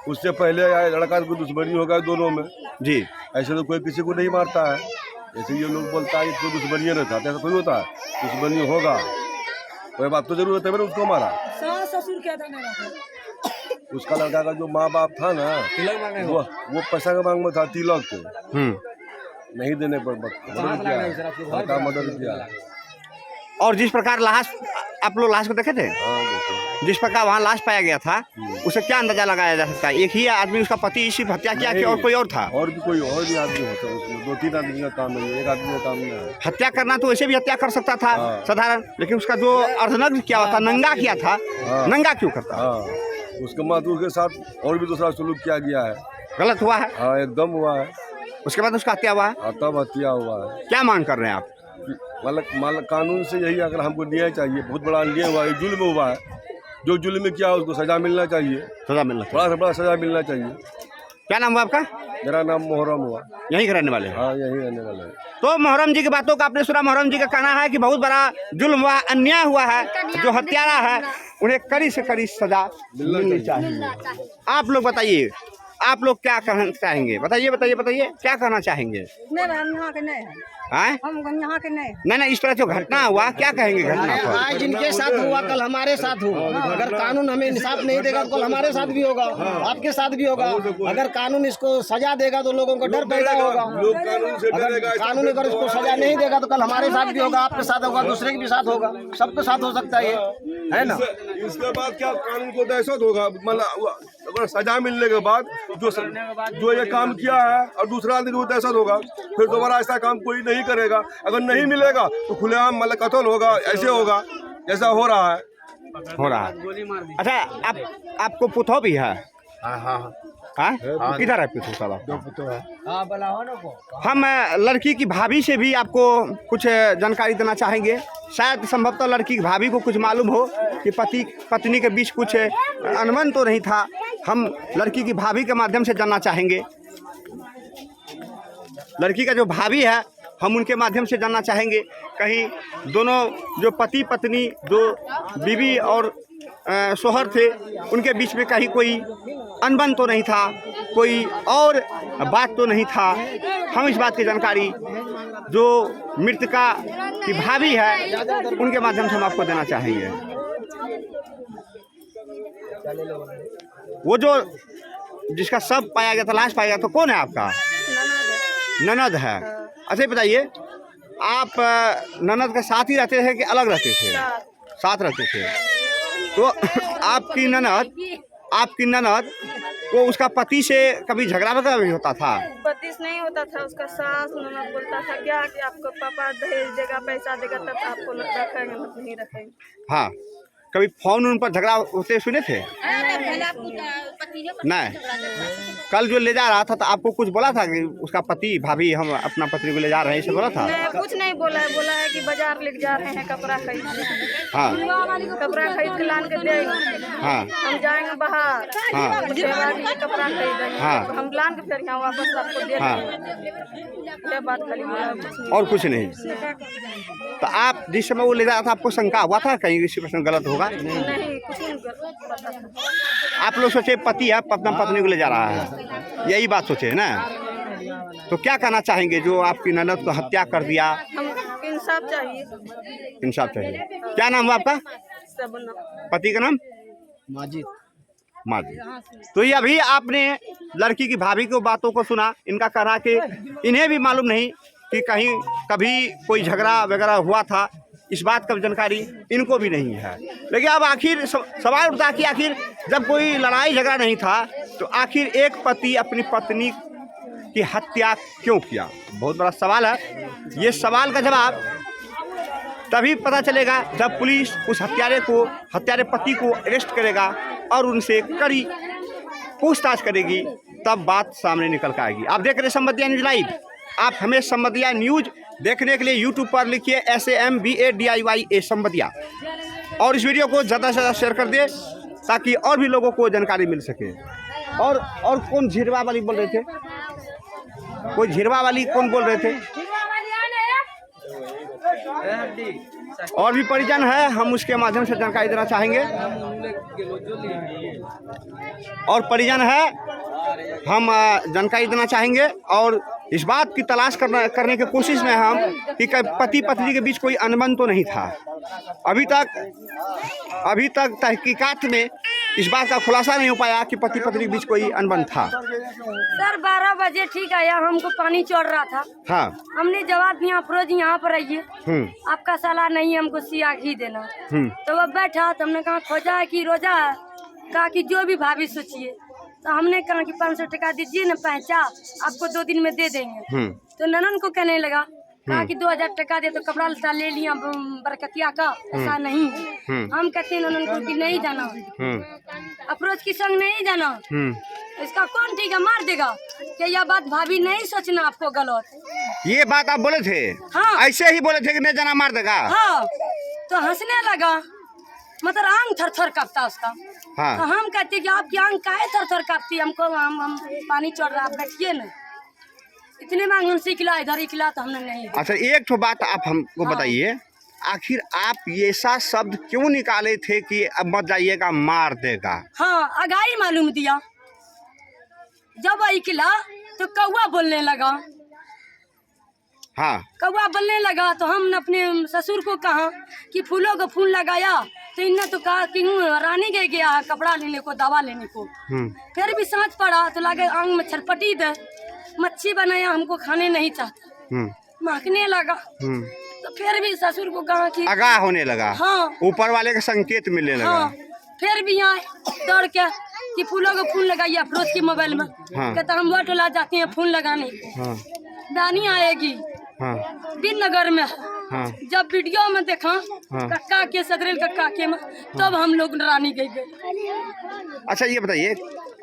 उससे पहले लड़का को दुश्मनी होगा दोनों में जी। ऐसे तो कोई किसी को नहीं मारता है, ऐसे ये लोग बोलता है कि दुश्मनी नहीं था, ऐसा कोई होता है? दुश्मनी होगा, कोई बात तो जरूर है, मैंने उसको मारा। ससुर क्या था मेरा? उसका लड़का का जो माँ बाप था ना, वो पैसा के मांग में था, तिलक के नहीं देने पर मदद किया। और जिस प्रकार लाश, आप लोग लाश को देखे थे? हाँ, जिस प्रकार वहाँ लाश पाया गया था, उसे क्या अंदाजा लगाया जा सकता है? एक ही आदमी उसका पति सिर्फ हत्या किया कि और कोई और था? और भी आदमी होता है उसमें, 2-3 आदमी का काम नहीं है, एक आदमी का काम नहीं है। हत्या करना तो वैसे भी हत्या कर सकता था साधारण, लेकिन उसका जो अर्धनग्न किया हुआ था, नंगा किया था, नंगा क्यों करता? हाँ, उसके बाद उसके साथ और भी दूसरा सलूक किया गया है, गलत हुआ है। हाँ एकदम हुआ है। उसके बाद उसका हत्या हुआ है। तब हत्या हुआ है। क्या मांग कर रहे हैं आप? मतलब कानून से यही, अगर हमको न्याय चाहिए, बहुत बड़ा अन्याय हुआ है, जुल्म हुआ है, जो जुल्म किया उसको सजा मिलना चाहिए, सजा मिलना चाहिए। बड़ा से बड़ा सजा मिलना चाहिए। क्या नाम हुआ आपका? मेरा नाम मोहर्रम हुआ। यहीं के रहने वाले हैं? हाँ, यही रहने वाला है। तो मोहर्रम जी की बातों का आपने सुना। मोहर्रम जी का कहना है कि बहुत बड़ा जुल्म हुआ, अन्याय हुआ है। जो हत्यारा है उन्हें कड़ी से कड़ी सजा मिलनी चाहिए। आप लोग बताइए, आप लोग क्या कहना चाहेंगे? बताइए बताइए बताइए, क्या कहना चाहेंगे? यहाँ के नहीं हैं? हम यहाँ के नहीं। नहीं, इस तरह जो घटना हुआ, क्या कहेंगे घटना पर? आज जिनके साथ हुआ कल हमारे साथ हो। अगर कानून हमें इंसाफ नहीं देगा तो कल हमारे साथ भी होगा, आपके साथ भी होगा। अगर कानून इसको सजा देगा तो लोगों को डर पैदा होगा। लोग कानून से अगर डरेगा। कानून अगर इसको सजा नहीं देगा तो कल हमारे साथ भी होगा, आपके साथ होगा, दूसरे के भी साथ होगा, सबके साथ हो सकता है ये, है ना। इसके बाद क्या कानून को दहशत होगा? मतलब अगर सजा मिलने के बाद जो ये काम किया है और दूसरा आदमी को दहशत होगा, फिर दोबारा ऐसा काम कोई नहीं करेगा। अगर नहीं मिलेगा तो खुलेआम मतलब कत्ल होगा, ऐसे होगा जैसा हो रहा है। अच्छा, आपको पुतौ भी है? हाँ हाँ हाँ? किधर है पुतौ साहब? तो है। हम लड़की की भाभी से भी आपको कुछ जानकारी देना चाहेंगे। शायद संभवतः लड़की की भाभी को कुछ मालूम हो कि पति पत्नी के बीच कुछ अनबन तो नहीं था। हम लड़की की भाभी के माध्यम से जानना चाहेंगे। लड़की का जो भाभी है हम उनके माध्यम से जानना चाहेंगे, कहीं दोनों जो पति पत्नी, जो बीवी और शोहर थे, उनके बीच में कहीं कोई अनबन तो नहीं था, कोई और बात तो नहीं था। हम इस बात की जानकारी जो मृतका की भाभी है उनके माध्यम से हम आपको देना चाहेंगे। वो जो जिसका शव पाया गया था, लाश पाया गया, तो कौन है आपका? ननद है। अच्छा बताइए, आप ननद के साथ ही रहते थे कि अलग रहते थे? साथ रहते थे। तो आपकी ननद को उसका पति से कभी झगड़ा वगैरह भी होता था? पति से नहीं होता था, उसका सास ननद बोलता था क्या कि आपको पापा दहेज देगा, पैसा देगा तब आपको रखेंगे, मत नहीं रखेंगे। हाँ, कभी फोन उन पर झगड़ा होते सुने थे? नहीं। कल जो ले जा रहा था तो आपको कुछ बोला था कि उसका पति, भाभी हम अपना पत्नी को ले जा रहे हैं, इसे बोला था? नहीं, कुछ नहीं बोला है। बोला है कि बाजार लेके जा रहे हैं कपड़ा खरीद। हाँ, कपड़ा खरीद के लान के देंगे। हाँ, हम जाएंगे बाहर, हाँ, कपड़ा खरीदेंगे, हाँ, हम लान के फिर यहाँ वापस आपको दे हाँ, देंगे। बात खाली बोला, और कुछ नहीं। तो आप जिस समय वो ले जा रहा था आपको शंका हुआ था कहीं किसी प्रश्न गलत होगा? नहीं, कुछ नहीं पता था। आप लोग सोचे पति है अपना पत्नी को ले जा रहा है, यही बात सोचे है ना? तो क्या कहना चाहेंगे जो आपकी ननद को हत्या कर दिया? हम इंसाफ चाहिए। इंसाफ चाहिए। क्या नाम हुआ आपका? पति का नाम? माजिद। तो ये अभी आपने लड़की की भाभी की बातों को सुना। इनका कहना कि इन्हें भी मालूम नहीं कि कहीं कभी कोई झगड़ा वगैरह हुआ था, इस बात का जानकारी इनको भी नहीं है। लेकिन अब आखिर सवाल उठता कि आखिर जब कोई लड़ाई झगड़ा नहीं था तो आखिर एक पति अपनी पत्नी की हत्या क्यों किया? बहुत बड़ा सवाल है। ये सवाल का जवाब तभी पता चलेगा जब पुलिस उस हत्यारे पति को अरेस्ट करेगा और उनसे कड़ी पूछताछ करेगी, तब बात सामने निकल कर आएगी। आप देख रहे हैं संबंधिया न्यूज लाइव। आप हमें संबंधिया न्यूज देखने के लिए यूट्यूब पर लिखिए SAMBADIYA संबंधिया, और इस वीडियो को ज़्यादा से ज़्यादा शेयर कर दे ताकि और भी लोगों को जानकारी मिल सके। और कौन झिरवा वाली बोल रहे थे? कोई झिरवा वाली कौन बोल रहे थे? और भी परिजन है, हम उसके माध्यम से जानकारी देना चाहेंगे। और परिजन है, हम जानकारी देना चाहेंगे और इस बात की तलाश करने की कोशिश में हम कि पति पत्नी के बीच कोई अनबन तो नहीं था। अभी तक तहकीकात में इस बात का खुलासा नहीं हो पाया कि पति पत्नी के बीच कोई अनबन था। सर 12 बजे ठीक आया, हमको पानी चढ़ रहा था। हाँ, हमने जवाब दिया फरोज यहाँ पर आइए, आपका सलाह नहीं, हमको सिया घी देना। तो वो बैठा, तो हमने कहा खोजा है कि रोजा है? कहा कि जो भी भाभी सोचिए। तो हमने कहा कि 500 टका दीजिए न पैसा, आपको 2 दिन में दे देंगे। तो ननन को कहने लगा, कहा कि 2000 टका दे, तो कपड़ा लता ले लिया बरकतिया का, ऐसा नहीं। हम कहते हैं ननन को कि नहीं जाना, अफरोज की संग नहीं जाना, इसका कौन ठीक है, मार देगा। क्या यह बात भाभी नहीं सोचना आपको गलत? ये बात आप बोले थे? हाँ, ऐसे ही बोले थे कि नहीं जाना, मार देगा। हाँ, तो हंसने लगा। मतलब आंग थर थर कांपता उसका। हाँ। तो हम कहते कि आपकी आंग काहे थर थर कांपती है, हमको हम पानी चढ़ रहा, आप बैठिए ना। इतने में आंगन से खिला, इधर ही खिला, तो हमने नहीं। अच्छा, एक तो बात आप हमको बताइए, आखिर आप ये ऐसा शब्द क्यों निकाले थे कि अब मत जाइएगा, मार देगा? हाँ, अगाई मालूम दिया। जब वही खिला तो कौआ बोलने लगा। हाँ। कौआ बोलने लगा तो हम अपने ससुर को कहा कि फूलों को फूल लगाया, तो इन्हें तो कहा कि रानी गए गया है कपड़ा लेने को, दवा लेने को। फिर भी सांझ पड़ा तो लगे आंग में छरपटी दे, मच्छी बनाया, हमको खाने नहीं चाहता, महकने लगा। तो फिर भी ससुर को कहा कि आगाह होने लगा। हाँ, ऊपर वाले का संकेत मिलने लगा। हाँ, फिर भी आए दौड़ के कि फूलों को फूल लगाइए अफरोज के मोबाइल में। हाँ। कहता हम वो टोला जाते हैं फूल लगाने। हाँ। दानी आएगी। हाँ। बिन नगर में। हाँ। जब वीडियो में देखा हाँ। कक्का के सदरेल कक्का के में, तब हम लोग रानी गए। अच्छा, ये बताइए,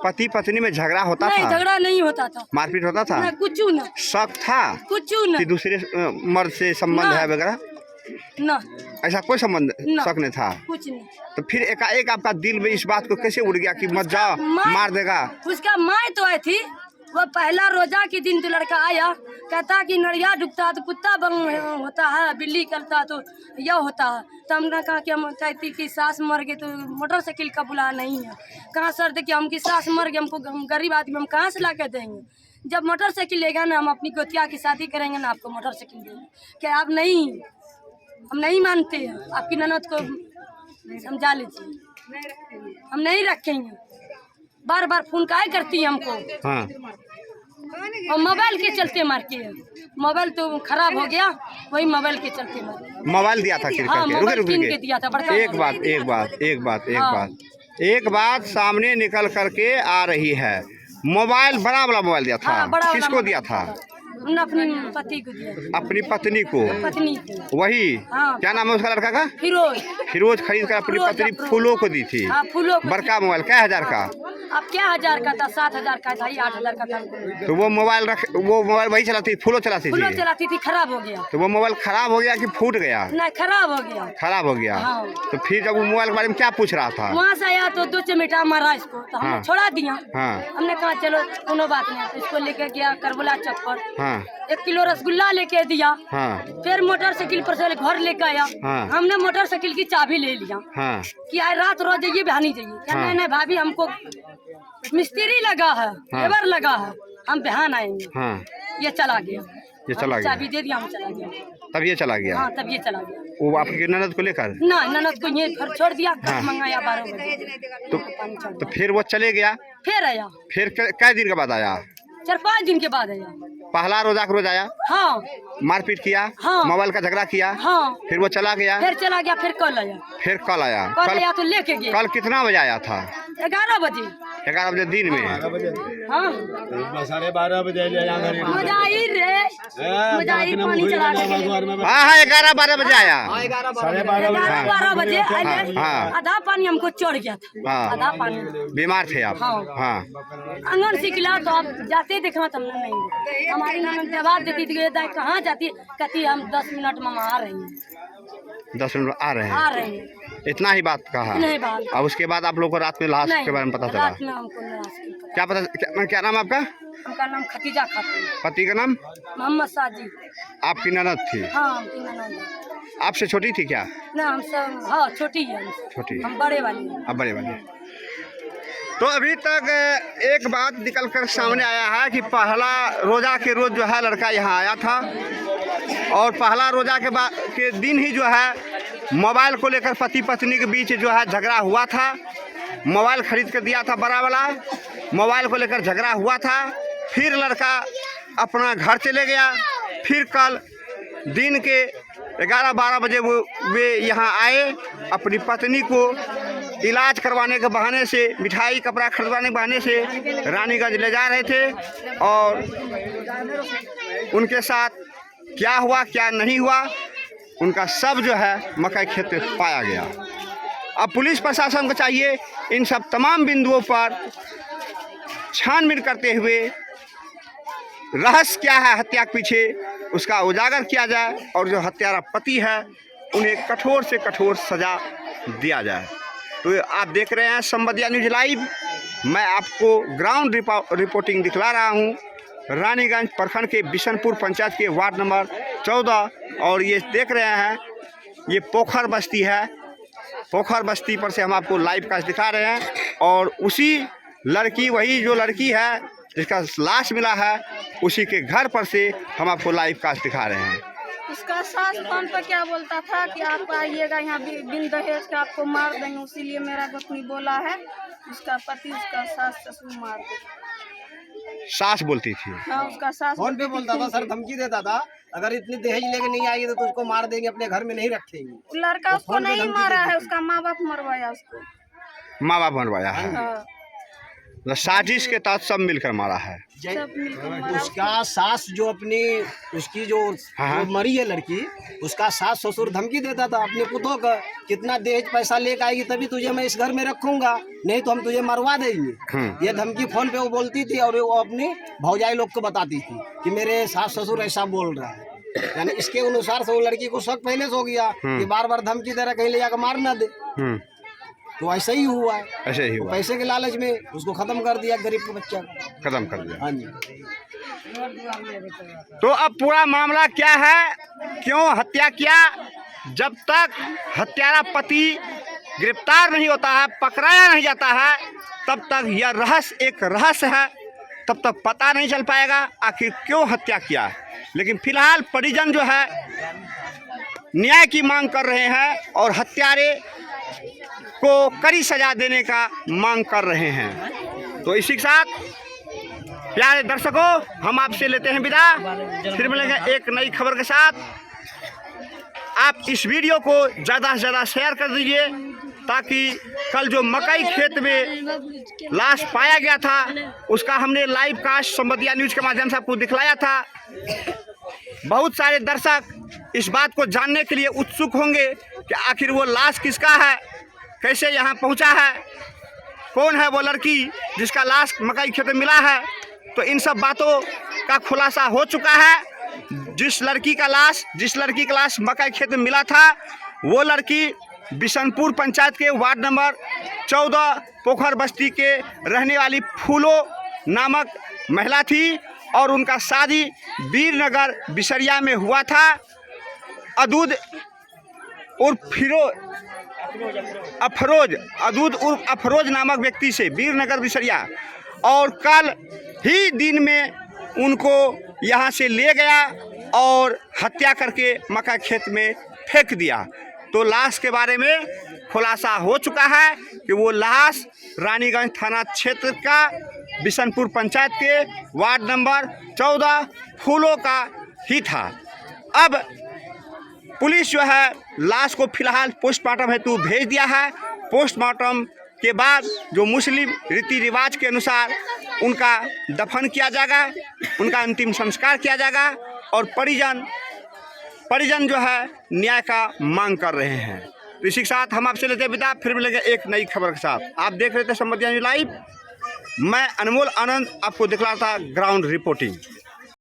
पति पत्नी में झगड़ा होता नहीं, था? झगड़ा नहीं होता था, मारपीट होता था? ना कुछ ना, शक था कुछ ना, कि दूसरे मर्द से संबंध ना। है वगैरह? ना, ऐसा कोई संबंध ना। शक नहीं था? कुछ नहीं। तो फिर एकाएक आपका दिल में इस बात को कैसे उड़ गया कि मत जाओ, मार देगा? उसका माँ तो आई थी, वो पहला रोजा के दिन तो लड़का आया, कहता कि नरिया डूबता तो कुत्ता बंग होता है, बिल्ली करता तो यह होता है। तो हमने कहा कि हम कहती कि सास मर गए तो मोटरसाइकिल का बुला नहीं है। कहाँ सर देखिए, हम की सास मर गए, हमको हम गरीब आदमी, हम कहाँ से ला के देंगे? जब मोटरसाइकिल लेगा ना, हम अपनी गोतिया की शादी करेंगे ना, आपको मोटरसाइकिल देंगे। क्या आप नहीं, हम नहीं मानते हैं, आपकी ननद को समझा लीजिए, हम नहीं रखेंगे। बार बार फोन काहे करती है हमको। हाँ। और मोबाइल के चलते मारती है, मोबाइल तो खराब हो गया, वही मोबाइल के चलते मारती। मोबाइल दिया था किरका हाँ, के? मोबाइल रुके कीन रुके के दिया था, बड़का एक बात सामने निकल करके आ रही है। मोबाइल, बड़ा वाला मोबाइल दिया था? हाँ, बड़ा वाला किसको दिया था? हमने अपनी पति को दिया। अपनी पत्नी को? पत्नी को। वही? हाँ। क्या नाम है उसका लड़का का? फिरोज। फिरोज खरीद कर अपनी फिरोज, पत्नी फिरोज। फूलों को दी थी। हाँ, फूलों को। बड़का मोबाइल क्या 1000 का? अब क्या 1000 का था, 7000 का था, 8000 का था। तो वो मोबाइल वही चलाती, फूलों चलाती फूलों थी? चलाती थी, खराब हो गया। तो वो मोबाइल खराब हो गया कि फूट गया? नहीं, खराब हो गया। खराब हो गया। हाँ। तो फिर जब वो मोबाइल के बारे में क्या पूछ रहा था? वहाँ से आया तो 2 चमेटा मारा इसको, तो हमने हाँ। छोड़ा दिया। हाँ। हमने कहा चलो कोनो बात नहीं, तो इसको लेके गया करबला चौक पर। हाँ। 1 किलो रसगुल्ला लेके दिया। हाँ। फिर मोटरसाइकिल पर से घर लेके आया। हाँ। हमने मोटरसाइकिल की चाबी ले लिया हाँ। कि आज रात रोज जाइए, बिहानी जाइए। क्या हाँ। नहीं भाभी, हमको मिस्त्री लगा है, लेबर लगा है, हम बिहान आएंगे। हाँ। ये चला गया, ये चला गया। चाबी दे दिया, हम चला गया। तब ये चला गया? हाँ, तब ये चला गया। वो आपकी ननद को लेकर? ना, ननद को ये घर छोड़ दिया। हाँ। मंगाया 12 बजे तो फिर वो चले गया? फिर आया, फिर कै दिन के बाद आया? 4-5 दिन के बाद आया। पहला रोजा के रोज आया? हाँ। मारपीट किया? हाँ। मोबाइल का झगड़ा किया? हाँ। फिर वो चला गया? फिर चला गया, फिर कल आया। फिर कल आया? कल आया तो लेके गया। कल कितना बजे आया था? 11 बजे। 11 बजे दिन में? हाँ, 12:30 बजे ले यहाँ घर मुजाहिर रे, मुजाहिर पानी चला के गए। हाँ, 11-12 बजे आया? 11-12 बजे आए। हाँ। आधा पानी हमको चढ़ गया था। हाँ। आधा पानी बीमार थे आप? हाँ। हाँ। आंगन से खिला तो आप जाते देखना, तो हमने नहीं। हमारी ननद जवाब देती थी, ये दाई कहाँ जाती? कहती हम 10 मिनट में आ रही हैं। 10 मिनट आ रहे आ हैं? रहे हैं। इतना ही बात कहा? नहीं बात। अब उसके बाद आप लोग को रात में लाश नहीं, के बारे में पता चला? रात में हमको नहीं पता। क्या पता? क्या नाम आपका? उनका नाम खतीजा खातून। पति का नाम? मोहम्मद साजिद। आपकी ननद थी? हाँ, हमकी ननद है। आपसे छोटी थी क्या? ना, हम सब, हाँ, छोटी है हमसे। छोटी? हम बड़े वाली हैं। अब बड़े वाले। तो अभी तक एक बात निकल कर सामने आया है कि पहला रोजा के रोज जो है लड़का यहाँ आया था, और पहला रोजा के दिन ही जो है मोबाइल को लेकर पति पत्नी के बीच जो है झगड़ा हुआ था। मोबाइल खरीद कर दिया था बड़ा वाला, मोबाइल को लेकर झगड़ा हुआ था। फिर लड़का अपना घर चले गया। फिर कल दिन के 11-12 बजे वे यहाँ आए, अपनी पत्नी को इलाज करवाने के बहाने से, मिठाई कपड़ा खरीदवाने के बहाने से रानीगंज ले जा रहे थे। और उनके साथ क्या हुआ क्या नहीं हुआ, उनका सब जो है मकई खेत में पाया गया। अब पुलिस प्रशासन को चाहिए इन सब तमाम बिंदुओं पर छानबीन करते हुए रहस्य क्या है हत्या के पीछे, उसका उजागर किया जाए, और जो हत्यारा पति है उन्हें कठोर से कठोर सजा दिया जाए। तो आप देख रहे हैं संवादिया न्यूज लाइव। मैं आपको ग्राउंड रिपोर्टिंग दिखला रहा हूँ रानीगंज प्रखंड के बिशनपुर पंचायत के वार्ड नंबर 14। और ये देख रहे हैं ये पोखर बस्ती है। पोखर बस्ती पर से हम आपको लाइव कास्ट दिखा रहे हैं। और उसी लड़की, वही जो लड़की है जिसका लाश मिला है, उसी के घर पर से हम आपको लाइव कास्ट दिखा रहे हैं। उसका सास फोन पर क्या बोलता था कि आप आइएगा यहाँ बिन दहेज का आपको मार देंगे, इसीलिए मेरा गोतनी बोला है उसका पति उसका सास ससुर मार देंगे। सास बोलती थी? हाँ, उसका सास फोन पे बोलता था सर, धमकी देता था अगर इतनी दहेज लेके नहीं आएगी तो तुझको मार देंगे, अपने घर में नहीं रखेंगे। लड़का उसको नहीं मारा है, उसका माँ बाप मरवाया उसको। माँ बाप मरवाया है? हाँ। साजिश के तहत सब मिलकर मारा है। सब मिलकर मारा। उसका सास जो अपनी उसकी जो मरी है लड़की, उसका सास ससुर धमकी देता था अपने पुतों का, कितना दहेज पैसा लेकर आएगी तभी तुझे मैं इस घर में रखूंगा, नहीं तो हम तुझे मरवा देंगे। ये धमकी फोन पे वो बोलती थी और वो अपनी भौजाई लोग को बताती थी कि मेरे सास ससुर ऐसा बोल रहा है। यानी इसके अनुसार से वो लड़की को शक पहले से हो गया कि बार बार धमकी दे रहा कहीं ले जाकर मार ना दे। तो ऐसा ही हुआ है। ऐसे ही हुआ। पैसे के लालच में उसको खत्म कर दिया, गरीब के बच्चा को खत्म कर दिया। हाँ जी। तो अब पूरा मामला क्या है, क्यों हत्या किया? जब तक हत्यारा पति गिरफ्तार नहीं होता है, पकड़ाया नहीं जाता है, तब तक यह रहस्य एक रहस्य है। तब तक पता नहीं चल पाएगा आखिर क्यों हत्या किया। लेकिन फिलहाल परिजन जो है न्याय की मांग कर रहे हैं और हत्यारे को कड़ी सजा देने का मांग कर रहे हैं। तो इसी के साथ प्यारे दर्शकों, हम आपसे लेते हैं विदा। फिर मिलेंगे एक नई खबर के साथ। आप इस वीडियो को ज़्यादा से ज़्यादा शेयर कर दीजिए ताकि कल जो मकई खेत में लाश पाया गया था उसका हमने लाइव कास्ट संवादिया न्यूज़ के माध्यम से आपको दिखलाया था। बहुत सारे दर्शक इस बात को जानने के लिए उत्सुक होंगे कि आखिर वो लाश किसका है, कैसे यहाँ पहुँचा है, कौन है वो लड़की जिसका लाश मकई खेत में मिला है। तो इन सब बातों का खुलासा हो चुका है। जिस लड़की का लाश मकई खेत में मिला था, वो लड़की बिशनपुर पंचायत के वार्ड नंबर 14 पोखर बस्ती के रहने वाली फूलो नामक महिला थी और उनका शादी वीरनगर बिसरिया में हुआ था। अदूद उर्फ अफरोज नामक व्यक्ति से, वीरनगर बिसरिया। और कल ही दिन में उनको यहाँ से ले गया और हत्या करके मक्का खेत में फेंक दिया। तो लाश के बारे में खुलासा हो चुका है कि वो लाश रानीगंज थाना क्षेत्र का बिशनपुर पंचायत के वार्ड नंबर 14 फूलों का ही था। अब पुलिस जो है लाश को फिलहाल पोस्टमार्टम हेतु भेज दिया है। पोस्टमार्टम के बाद जो मुस्लिम रीति रिवाज के अनुसार उनका दफन किया जाएगा, उनका अंतिम संस्कार किया जाएगा और परिजन जो है न्याय का मांग कर रहे हैं। तो इसी के साथ हम आपसे लेते हैं विदा। फिर मिलेंगे एक नई खबर के साथ। आप देख रहे थे संवादिया न्यूज़ लाइव। मैं अनमोल आनंद आपको दिखला था ग्राउंड रिपोर्टिंग।